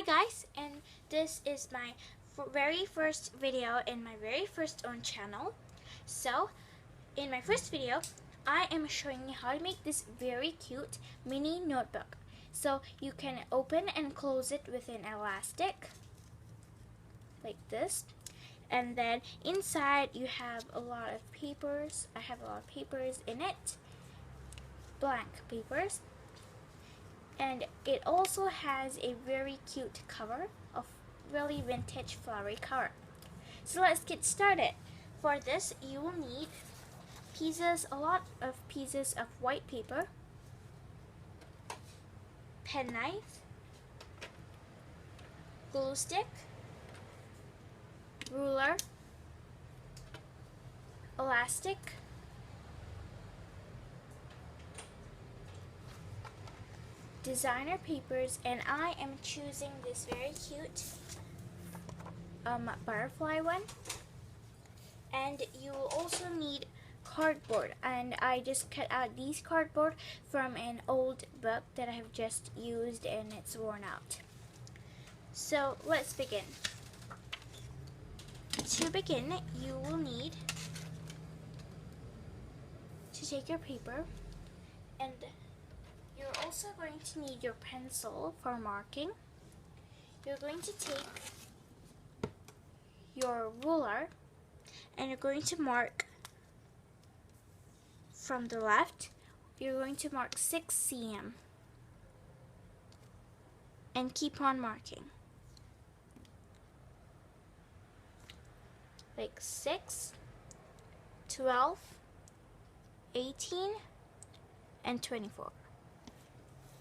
guys, and this is my very first video in my very first own channel. So in my first video I am showing you how to make this very cute mini notebook. So you can open and close it with an elastic like this, and then inside you have a lot of papers. I have a lot of papers in it, blank papers. And it also has a very cute cover of really vintage flowery cover. So let's get started. For this you will need a lot of pieces of white paper, pen knife, glue stick, ruler, elastic, designer papers, and I am choosing this very cute butterfly one. And you will also need cardboard, and I just cut out these cardboard from an old book that I have just used and it's worn out. So let's begin. To begin, you will need to take your paper, and you're also going to need your pencil for marking. You're going to take your ruler and you're going to mark from the left. You're going to mark 6 cm and keep on marking. Like 6, 12, 18, and 24.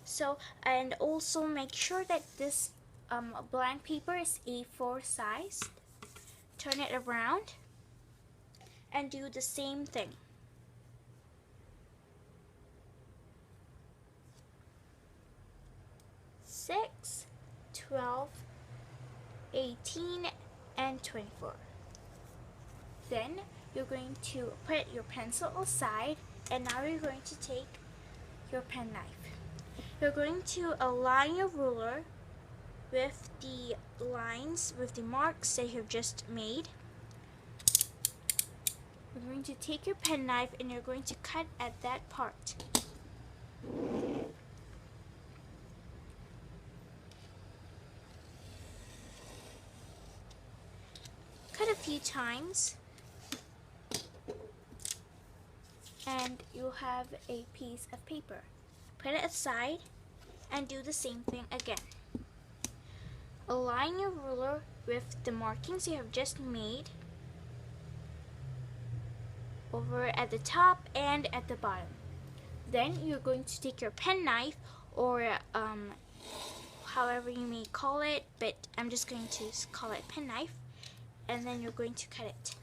So, and also make sure that this blank paper is A4 size. Turn it around and do the same thing. Six, 12, 18, and 24. Then you're going to put your pencil aside, and now you're going to take your pen knife. You're going to align your ruler with the lines, with the marks that you've just made. You're going to take your pen knife and you're going to cut at that part. Cut a few times, and you'll have a piece of paper. Put it aside and do the same thing again. Align your ruler with the markings you have just made over at the top and at the bottom. Then you're going to take your pen knife, or however you may call it, but I'm just going to call it pen knife, and then you're going to cut it.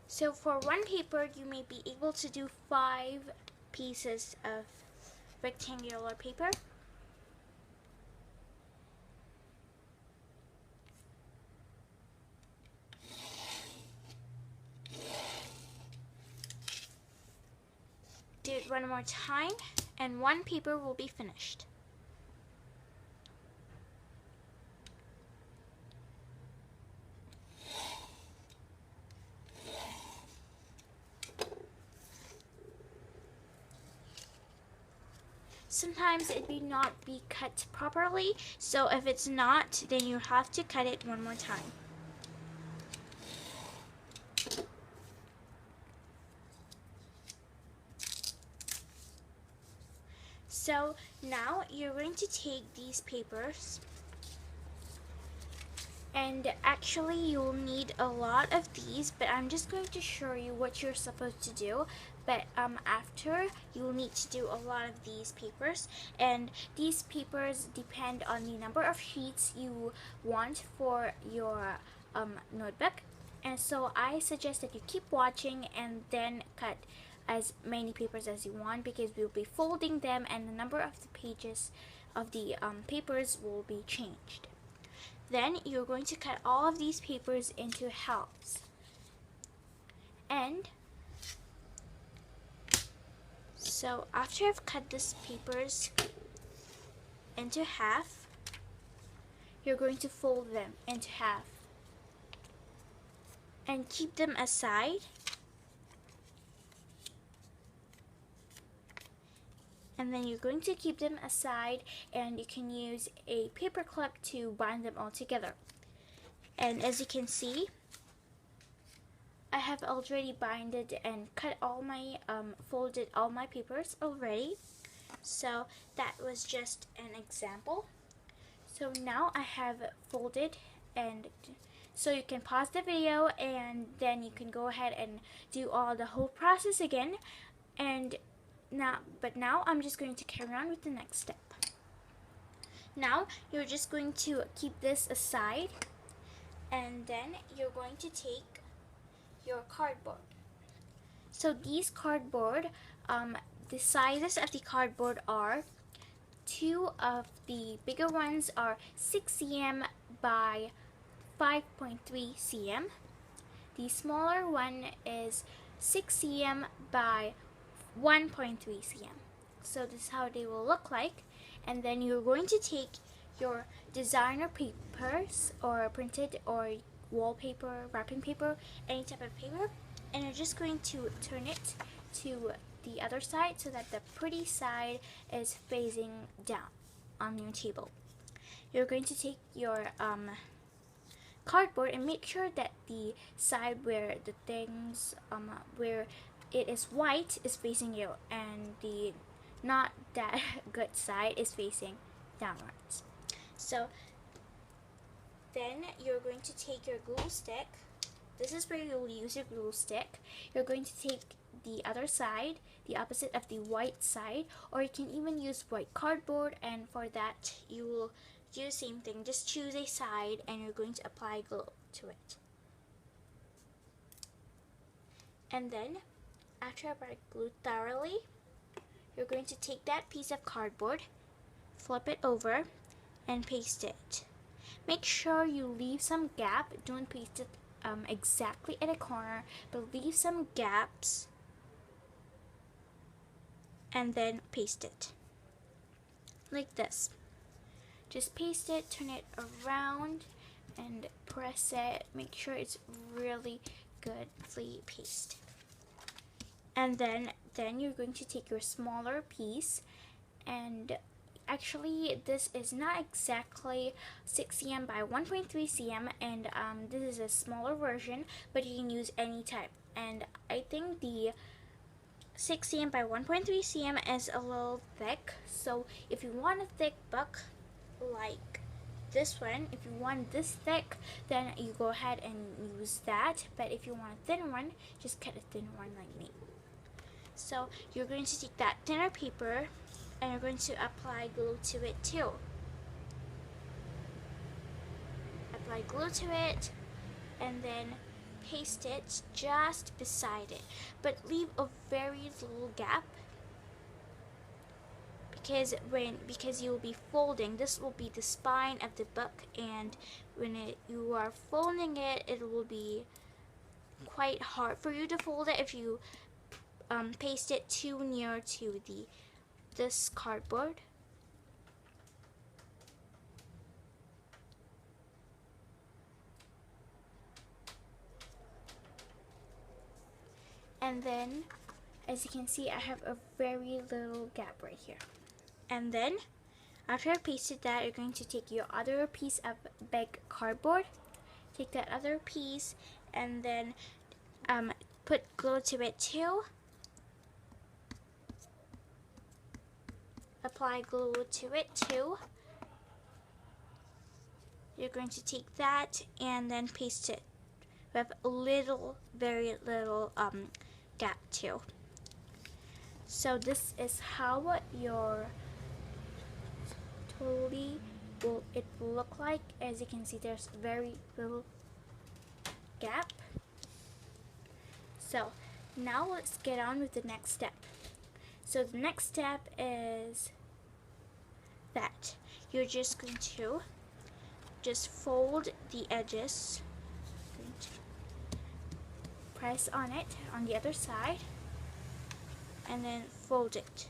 So for one paper you may be able to do 5 pieces of rectangular paper. Do it one more time and one paper will be finished. Sometimes it may not be cut properly, so if it's not, then you have to cut it one more time. So now you're going to take these papers, and actually you'll need a lot of these, but I'm just going to show you what you're supposed to do. But after, you'll need to do a lot of these papers, and these papers depend on the number of sheets you want for your notebook. And so I suggest that you keep watching and then cut as many papers as you want, because we'll be folding them and the number of the pages of the papers will be changed. Then you're going to cut all of these papers into halves. And so after I've cut these papers into half, you're going to fold them into half and keep them aside. And then you're going to keep them aside, and you can use a paper clip to bind them all together. And as you can see, I have already binded and cut all my folded all my papers already. So that was just an example. So now I have folded, and so you can pause the video and then you can go ahead and do all the whole process again. And now I'm just going to carry on with the next step. Now you're just going to keep this aside, and then you're going to take your cardboard. So these cardboard, the sizes of the cardboard are, two of the bigger ones are 6 cm by 5.3 cm. The smaller one is 6 cm by 1.3 cm. So this is how they will look like. And then you're going to take your designer papers, or printed or wallpaper, wrapping paper, any type of paper, and you're just going to turn it to the other side so that the pretty side is facing down on your table. You're going to take your cardboard and make sure that the side where the things where it is white is facing you, and the not that good side is facing downwards. So then you're going to take your glue stick. This is where you'll use your glue stick. You're going to take the other side, the opposite of the white side, or you can even use white cardboard, and for that you will do the same thing. Just choose a side and you're going to apply glue to it. And then after I apply glue thoroughly, you're going to take that piece of cardboard, flip it over, and paste it. Make sure you leave some gap. Don't paste it exactly at a corner, but leave some gaps, and then paste it like this. Just paste it, turn it around, and press it. Make sure it's really goodly pasted. And then you're going to take your smaller piece, and actually this is not exactly 6 cm by 1.3 cm, and this is a smaller version, but you can use any type. And I think the 6 cm by 1.3 cm is a little thick, so if you want a thick book like this one, if you want this thick, then you go ahead and use that. But if you want a thin one, just cut a thin one like me. So you're going to take that thinner paper and you're going to apply glue to it too. Apply glue to it and then paste it just beside it, but leave a very little gap, because you will be folding. This will be the spine of the book, and when you are folding it, it will be quite hard for you to fold it if you paste it too near to this cardboard. And then, as you can see, I have a very little gap right here. And then, after I've pasted that, you're going to take your other piece of big cardboard, take that other piece, and then put glue to it too. Apply glue to it too. You're going to take that and then paste it with a little, very little gap too. So this is how your totally will look like. As you can see, there's very little gap. So now let's get on with the next step. So the next step is that you're just going to just fold the edges, press on it on the other side, and then fold it.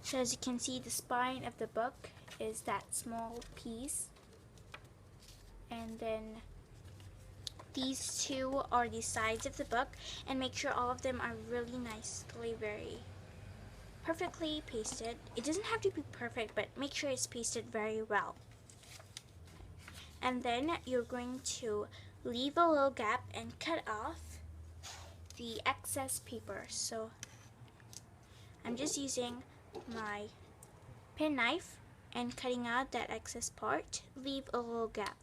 So as you can see, the spine of the book is that small piece. and then these two are the sides of the book, and make sure all of them are really nicely, very perfectly pasted. It doesn't have to be perfect, but make sure it's pasted very well. And then you're going to leave a little gap and cut off the excess paper. So I'm just using my pen knife and cutting out that excess part. Leave a little gap.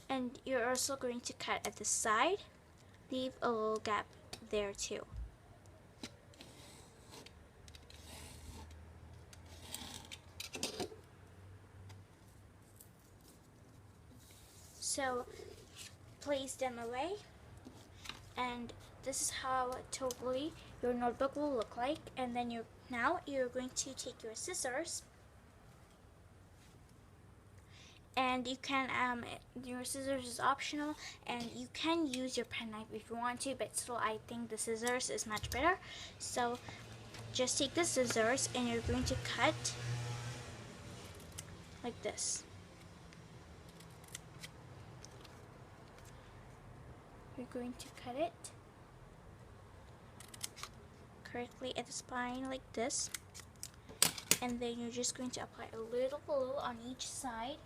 And you're also going to cut at the side. Leave a little gap there too. So place them away, and this is how totally your notebook will look like. And then now you're going to take your scissors, and you can your scissors is optional, and you can use your pen knife if you want to, but still I think the scissors is much better. So just take the scissors and you're going to cut like this. You're going to cut it correctly at the spine like this, and then you're just going to apply a little glue on each side,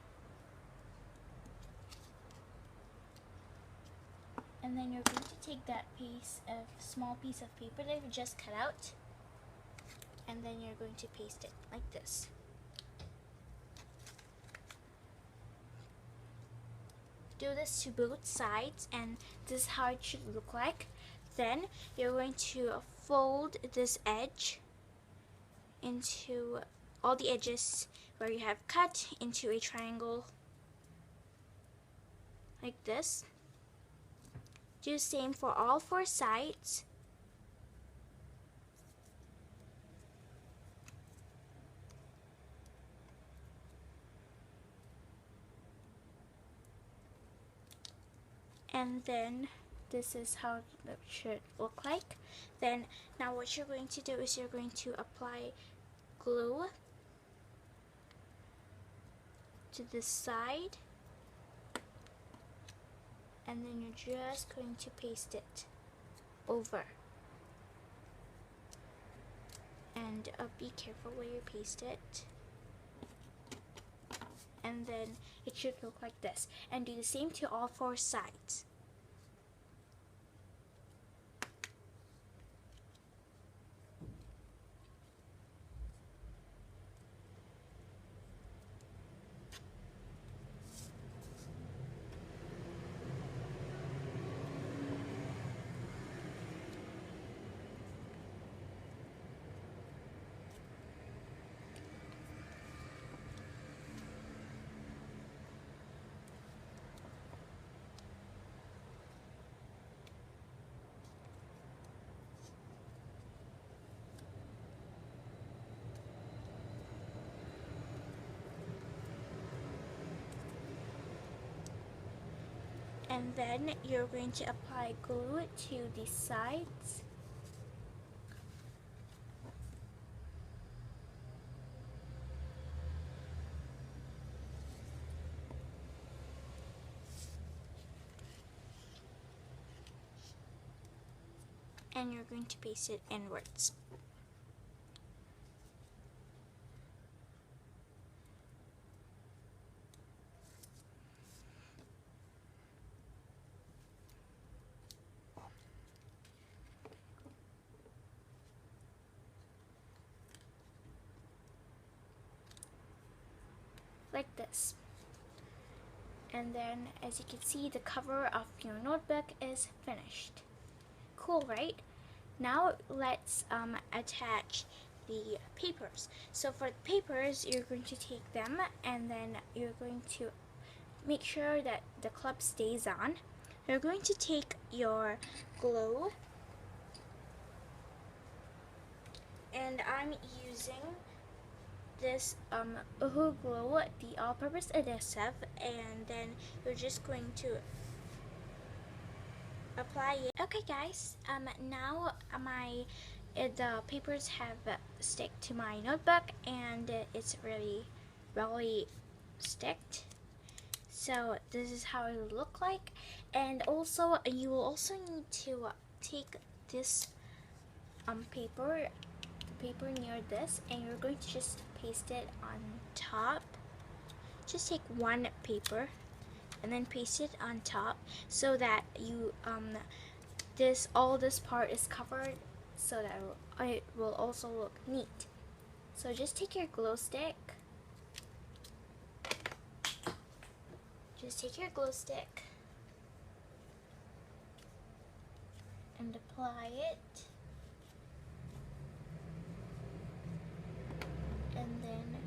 and then you're going to take that small piece of paper that you just cut out, and then you're going to paste it like this. Do this to both sides, and this is how it should look like. Then you're going to fold this edge into all the edges where you have cut into a triangle like this. Do the same for all 4 sides. And then this is how it should look like. Then now what you're going to do is you're going to apply glue to this side, and then you're just going to paste it over. And be careful where you paste it. And then it should look like this. And do the same to all 4 sides. And then you're going to apply glue to the sides. And you're going to paste it inwards. Like this. And then, as you can see, the cover of your notebook is finished. Cool, right? Now let's attach the papers. So for the papers, you're going to take them, and then you're going to make sure that the clip stays on. You're going to take your glue, and I'm using this Uhu glue, the all-purpose adhesive, and then you're just going to apply it. Okay guys, now the papers have stick to my notebook, and it's really sticked. So this is how it will look like. And also you will also need to take this paper, the paper near this, and you're going to just paste it on top. Just take one paper and then paste it on top so that you all this part is covered, so that it will also look neat. So just take your glow stick. And apply it. And then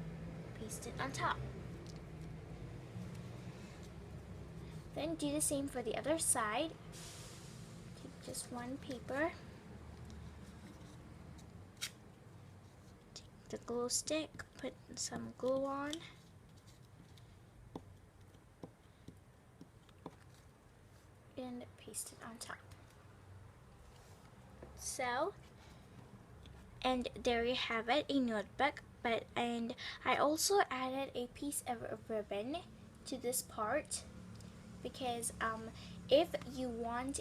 paste it on top. Then do the same for the other side. Take just one paper. Take the glue stick, put some glue on. And paste it on top. So, and there you have it, a notebook. And I also added a piece of ribbon to this part, because if you want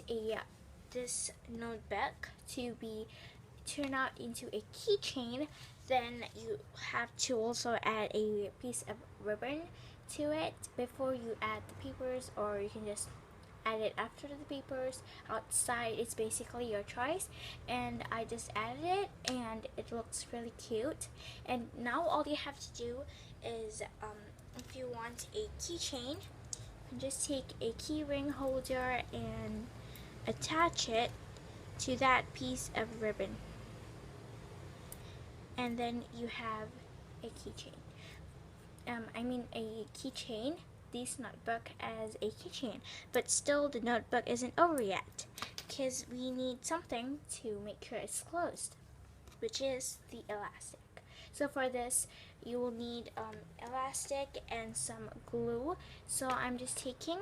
this notebook to be turned out into a keychain, then you have to also add a piece of ribbon to it before you add the papers, or you can just add it after the papers. Outside, it's basically your choice, and I just added it and it looks really cute. And now all you have to do is if you want a keychain, just take a key ring holder and attach it to that piece of ribbon, and then you have a keychain. A keychain, this notebook as a keychain. But still, the notebook isn't over yet, because we need something to make sure it's closed, which is the elastic. So for this, you will need elastic and some glue. So I'm just taking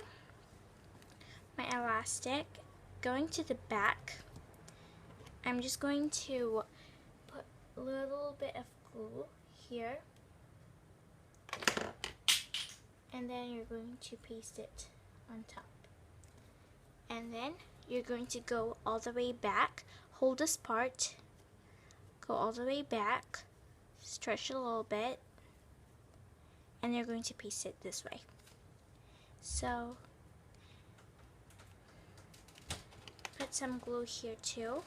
my elastic, going to the back. I'm just going to put a little bit of glue here, and then you're going to paste it on top. And then you're going to go all the way back, hold this part, go all the way back, stretch it a little bit, and you're going to paste it this way. So put some glue here too,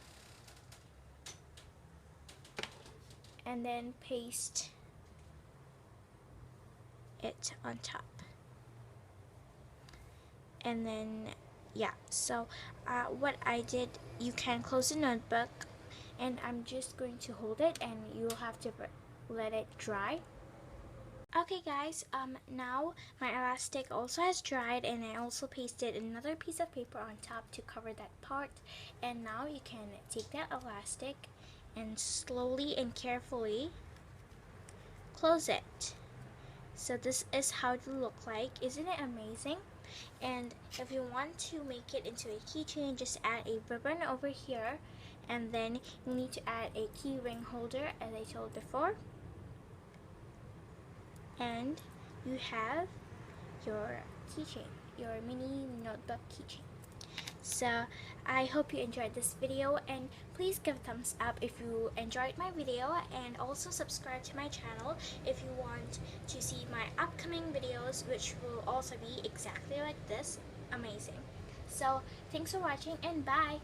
and then paste it on top. And then so what I did, you can close the notebook, and I'm just going to hold it, and you'll have to let it dry. Okay guys, now my elastic also has dried, and I also pasted another piece of paper on top to cover that part. And now you can take that elastic and slowly and carefully close it. So this is how it will look like. Isn't it amazing? And if you want to make it into a keychain, just add a ribbon over here, and then you need to add a key ring holder, as I told before, and you have your keychain, your mini notebook keychain. So I hope you enjoyed this video, and please give a thumbs up if you enjoyed my video, and also subscribe to my channel if you want to see my upcoming videos, which will also be exactly like this, amazing. So thanks for watching, and bye.